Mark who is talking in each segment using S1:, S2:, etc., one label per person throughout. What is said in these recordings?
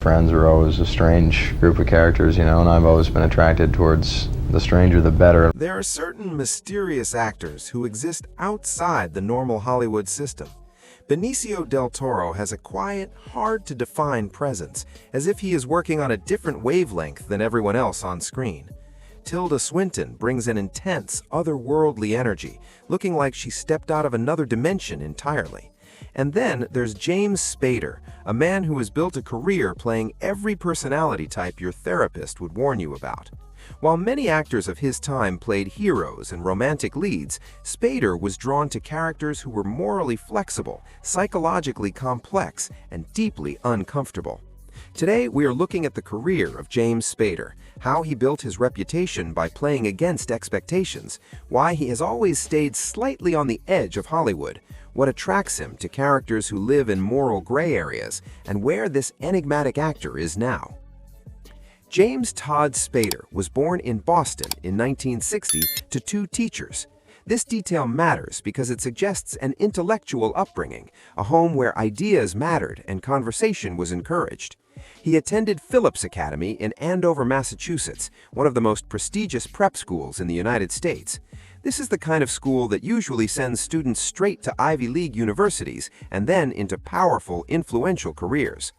S1: Friends are always a strange group of characters, and I've always been attracted towards the stranger the better.
S2: There are certain mysterious actors who exist outside the normal Hollywood system. Benicio del Toro has a quiet, hard-to-define presence, as if he is working on a different wavelength than everyone else on screen. Tilda Swinton brings an intense, otherworldly energy, looking like she stepped out of another dimension entirely. And then there's James Spader, a man who has built a career playing every personality type your therapist would warn you about. While many actors of his time played heroes and romantic leads, Spader was drawn to characters who were morally flexible, psychologically complex, and deeply uncomfortable. Today, we are looking at the career of James Spader, how he built his reputation by playing against expectations, why he has always stayed slightly on the edge of Hollywood, what attracts him to characters who live in moral gray areas, and where this enigmatic actor is now. James Todd Spader was born in Boston in 1960 to two teachers. This detail matters because it suggests an intellectual upbringing, a home where ideas mattered and conversation was encouraged. He attended Phillips Academy in Andover, Massachusetts, one of the most prestigious prep schools in the United States. This is the kind of school that usually sends students straight to Ivy League universities and then into powerful, influential careers.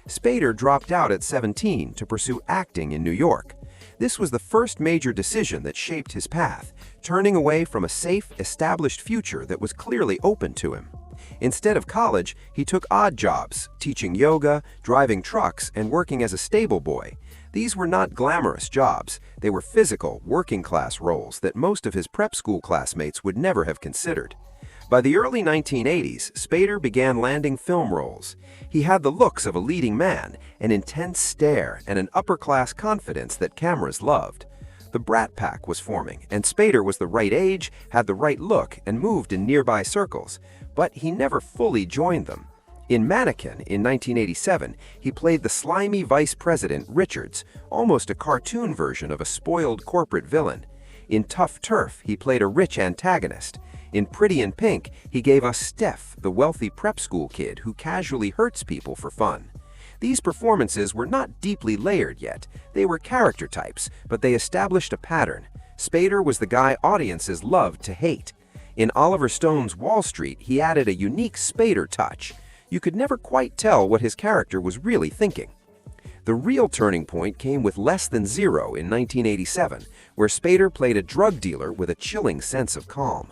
S2: Spader dropped out at 17 to pursue acting in New York. This was the first major decision that shaped his path, turning away from a safe, established future that was clearly open to him. Instead of college, he took odd jobs, teaching yoga, driving trucks, and working as a stable boy. These were not glamorous jobs. They were physical, working-class roles that most of his prep school classmates would never have considered. By the early 1980s, Spader began landing film roles. He had the looks of a leading man, an intense stare, and an upper-class confidence that cameras loved. The Brat Pack was forming, and Spader was the right age, had the right look, and moved in nearby circles. But he never fully joined them. In Mannequin in 1987, he played the slimy Vice President Richards, almost a cartoon version of a spoiled corporate villain. In Tough Turf, he played a rich antagonist. In Pretty in Pink, he gave us Steph, the wealthy prep school kid who casually hurts people for fun. These performances were not deeply layered yet. They were character types, but they established a pattern. Spader was the guy audiences loved to hate. In Oliver Stone's Wall Street, he added a unique Spader touch. You could never quite tell what his character was really thinking. The real turning point came with Less Than Zero in 1987, where Spader played a drug dealer with a chilling sense of calm.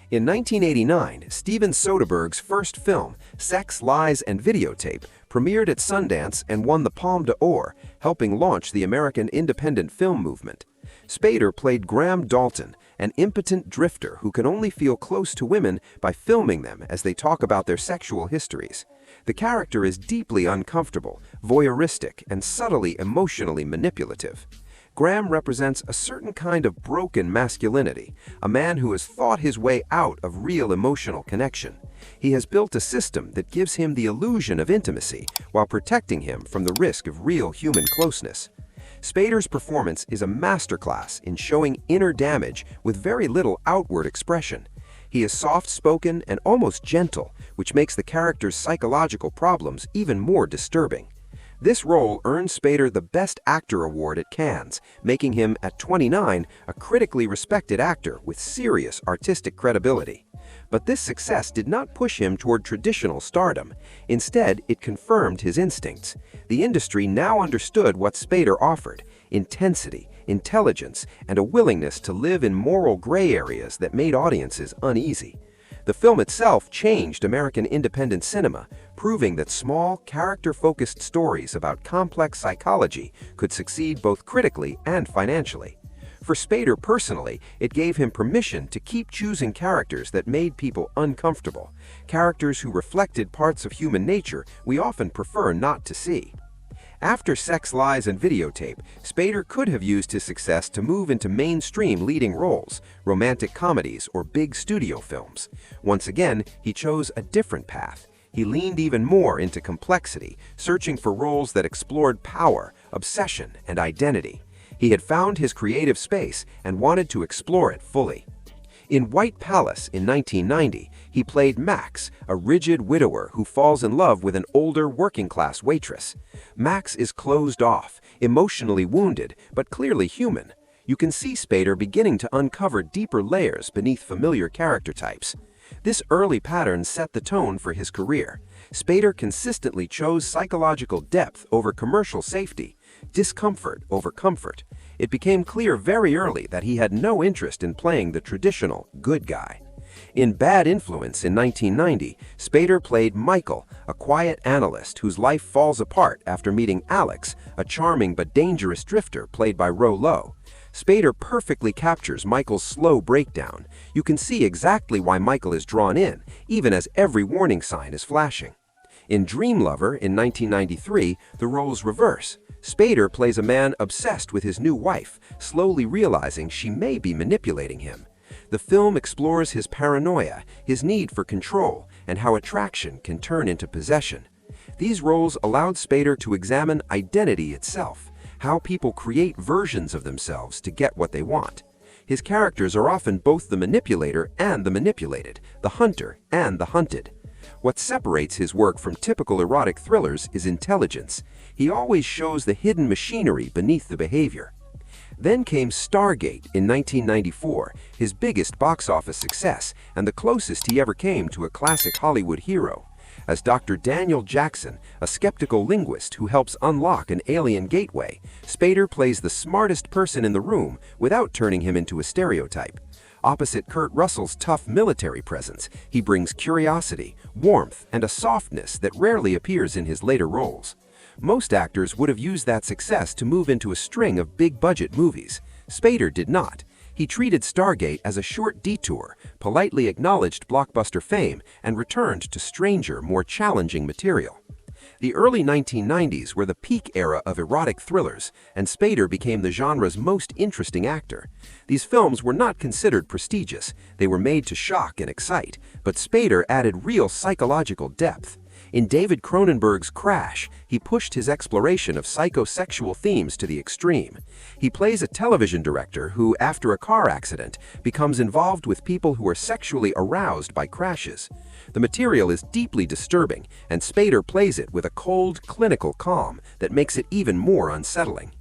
S2: In 1989, Steven Soderbergh's first film, Sex, Lies, and Videotape, premiered at Sundance and won the Palme d'Or, helping launch the American independent film movement. Spader played Graham Dalton, an impotent drifter who can only feel close to women by filming them as they talk about their sexual histories. The character is deeply uncomfortable, voyeuristic, and subtly emotionally manipulative. Graham represents a certain kind of broken masculinity, a man who has thought his way out of real emotional connection. He has built a system that gives him the illusion of intimacy while protecting him from the risk of real human closeness. Spader's performance is a masterclass in showing inner damage with very little outward expression. He is soft-spoken and almost gentle, which makes the character's psychological problems even more disturbing. This role earned Spader the Best Actor award at Cannes, making him, at 29, a critically respected actor with serious artistic credibility. But this success did not push him toward traditional stardom. Instead, it confirmed his instincts. The industry now understood what Spader offered: intensity, intelligence, and a willingness to live in moral gray areas that made audiences uneasy. The film itself changed American independent cinema, proving that small, character-focused stories about complex psychology could succeed both critically and financially. For Spader personally, it gave him permission to keep choosing characters that made people uncomfortable, characters who reflected parts of human nature we often prefer not to see. After Sex, Lies, and Videotape, Spader could have used his success to move into mainstream leading roles, romantic comedies, or big studio films. Once again, he chose a different path. He leaned even more into complexity, searching for roles that explored power, obsession, and identity. He had found his creative space and wanted to explore it fully. In White Palace in 1990, he played Max, a rigid widower who falls in love with an older working-class waitress. Max is closed off, emotionally wounded, but clearly human. You can see Spader beginning to uncover deeper layers beneath familiar character types. This early pattern set the tone for his career. Spader consistently chose psychological depth over commercial safety, discomfort over comfort. It became clear very early that he had no interest in playing the traditional good guy. In Bad Influence in 1990, Spader played Michael, a quiet analyst whose life falls apart after meeting Alex, a charming but dangerous drifter played by Ro Lowe. Spader perfectly captures Michael's slow breakdown. You can see exactly why Michael is drawn in, even as every warning sign is flashing. In Dream Lover in 1993, the roles reverse. Spader plays a man obsessed with his new wife, slowly realizing she may be manipulating him. The film explores his paranoia, his need for control, and how attraction can turn into possession. These roles allowed Spader to examine identity itself, how people create versions of themselves to get what they want. His characters are often both the manipulator and the manipulated, the hunter and the hunted. What separates his work from typical erotic thrillers is intelligence. He always shows the hidden machinery beneath the behavior. Then came Stargate in 1994, his biggest box office success and the closest he ever came to a classic Hollywood hero. As Dr. Daniel Jackson, a skeptical linguist who helps unlock an alien gateway, Spader plays the smartest person in the room without turning him into a stereotype. Opposite Kurt Russell's tough military presence, he brings curiosity, warmth, and a softness that rarely appears in his later roles. Most actors would have used that success to move into a string of big-budget movies. Spader did not. He treated Stargate as a short detour, politely acknowledged blockbuster fame, and returned to stranger, more challenging material. The early 1990s were the peak era of erotic thrillers, and Spader became the genre's most interesting actor. These films were not considered prestigious. They were made to shock and excite, but Spader added real psychological depth. In David Cronenberg's Crash, he pushed his exploration of psychosexual themes to the extreme. He plays a television director who, after a car accident, becomes involved with people who are sexually aroused by crashes. The material is deeply disturbing, and Spader plays it with a cold, clinical calm that makes it even more unsettling.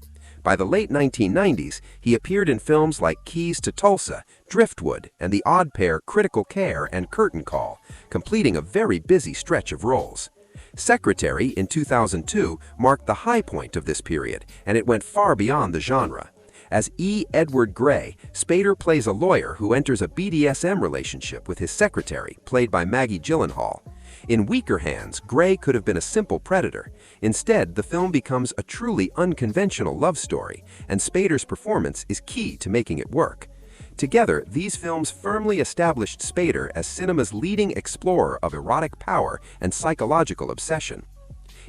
S2: By the late 1990s, he appeared in films like Keys to Tulsa, Driftwood, and the odd pair Critical Care and Curtain Call, completing a very busy stretch of roles. Secretary in 2002 marked the high point of this period, and it went far beyond the genre. As E. Edward Gray, Spader plays a lawyer who enters a BDSM relationship with his secretary, played by Maggie Gyllenhaal. In Weaker Hands, Gray could have been a simple predator. Instead, the film becomes a truly unconventional love story, and Spader's performance is key to making it work. Together, these films firmly established Spader as cinema's leading explorer of erotic power and psychological obsession.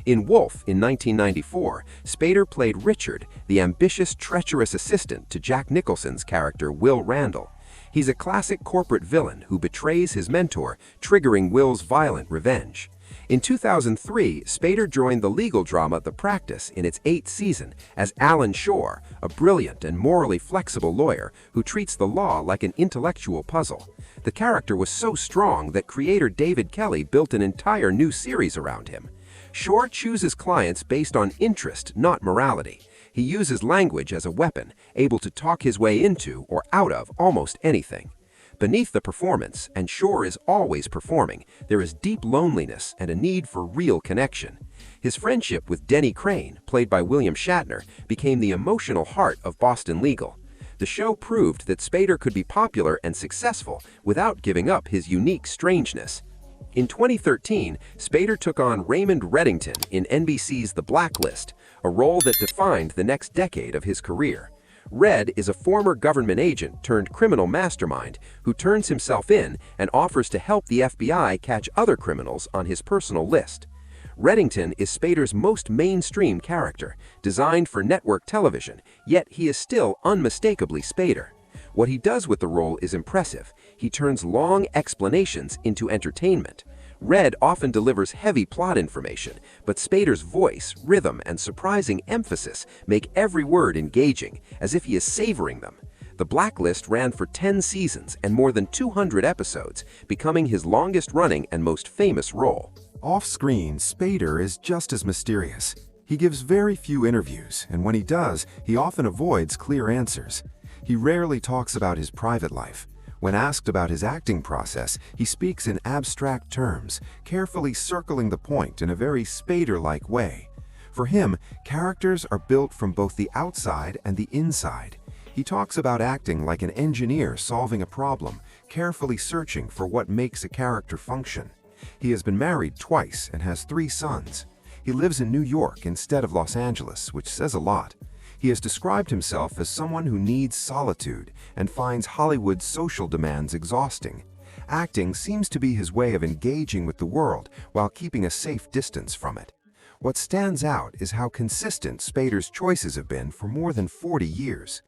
S2: In Wolf in 1994, Spader played Richard, the ambitious, treacherous assistant to Jack Nicholson's character Will Randall. He's a classic corporate villain who betrays his mentor, triggering Will's violent revenge. In 2003, Spader joined the legal drama The Practice in its 8th season as Alan Shore, a brilliant and morally flexible lawyer who treats the law like an intellectual puzzle. The character was so strong that creator David Kelly built an entire new series around him. Shore chooses clients based on interest, not morality. He uses language as a weapon, able to talk his way into or out of almost anything. Beneath the performance, and Shore is always performing, there is deep loneliness and a need for real connection. His friendship with Denny Crane, played by William Shatner, became the emotional heart of Boston Legal. The show proved that Spader could be popular and successful without giving up his unique strangeness. In 2013, Spader took on Raymond Reddington in NBC's The Blacklist, a role that defined the next decade of his career. Red is a former government agent turned criminal mastermind who turns himself in and offers to help the FBI catch other criminals on his personal list. Reddington is Spader's most mainstream character, designed for network television, yet he is still unmistakably Spader. What he does with the role is impressive. He turns long explanations into entertainment. Red often delivers heavy plot information, but Spader's voice, rhythm, and surprising emphasis make every word engaging, as if he is savoring them.
S3: The Blacklist ran for 10 seasons and more than 200 episodes, becoming his longest-running and most famous role.
S2: Off-screen, Spader is just as mysterious. He gives very few interviews, and when he does, he often avoids clear answers. He rarely talks about his private life. When asked about his acting process, he speaks in abstract terms, carefully circling the point in a very Spader-like way. For him, characters are built from both the outside and the inside. He talks about acting like an engineer solving a problem, carefully searching for what makes a character function. He has been married twice and has 3 sons. He lives in New York instead of Los Angeles, which says a lot. He has described himself as someone who needs solitude and finds Hollywood's social demands exhausting. Acting seems to be his way of engaging with the world while keeping a safe distance from it. What stands out is how consistent Spader's choices have been for more than 40 years.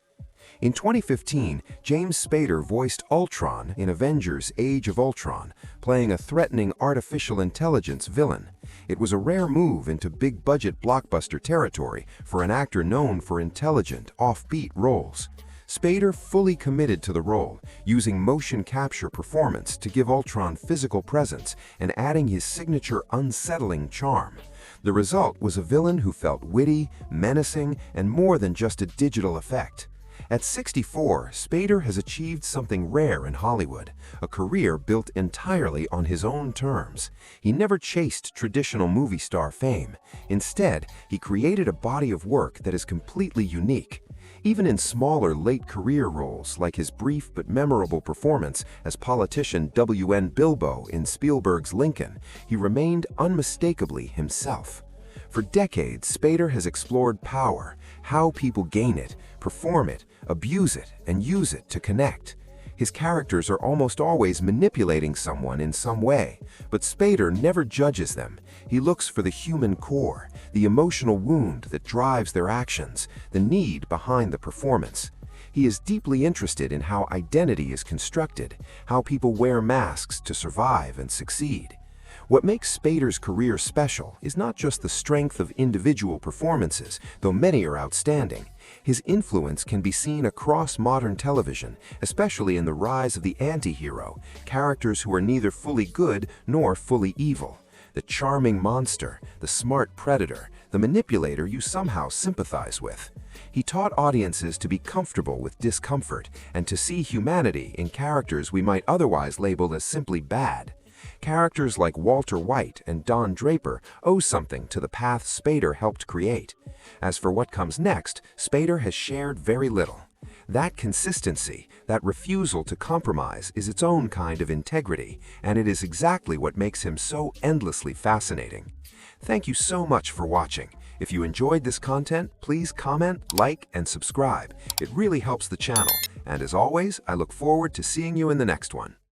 S2: In 2015, James Spader voiced Ultron in Avengers: Age of Ultron, playing a threatening artificial intelligence villain. It was a rare move into big-budget blockbuster territory for an actor known for intelligent, offbeat roles. Spader fully committed to the role, using motion capture performance to give Ultron physical presence and adding his signature unsettling charm. The result was a villain who felt witty, menacing, and more than just a digital effect. At 64, Spader has achieved something rare in Hollywood, a career built entirely on his own terms. He never chased traditional movie star fame. Instead, he created a body of work that is completely unique. Even in smaller late-career roles, like his brief but memorable performance as politician W.N. Bilbo in Spielberg's Lincoln, he remained unmistakably himself. For decades, Spader has explored power, how people gain it, perform it, abuse it, and use it to connect. His characters are almost always manipulating someone in some way, but Spader never judges them. He looks for the human core, the emotional wound that drives their actions, the need behind the performance. He is deeply interested in how identity is constructed, how people wear masks to survive and succeed. What makes Spader's career special is not just the strength of individual performances, though many are outstanding. His influence can be seen across modern television, especially in the rise of the anti-hero, characters who are neither fully good nor fully evil. The charming monster, the smart predator, the manipulator you somehow sympathize with. He taught audiences to be comfortable with discomfort and to see humanity in characters we might otherwise label as simply bad. Characters like Walter White and Don Draper owe something to the path Spader helped create. As for what comes next, Spader has shared very little. That consistency, that refusal to compromise, is its own kind of integrity, and it is exactly what makes him so endlessly fascinating. Thank you so much for watching. If you enjoyed this content, please comment, like, and subscribe. It really helps the channel. And as always, I look forward to seeing you in the next one.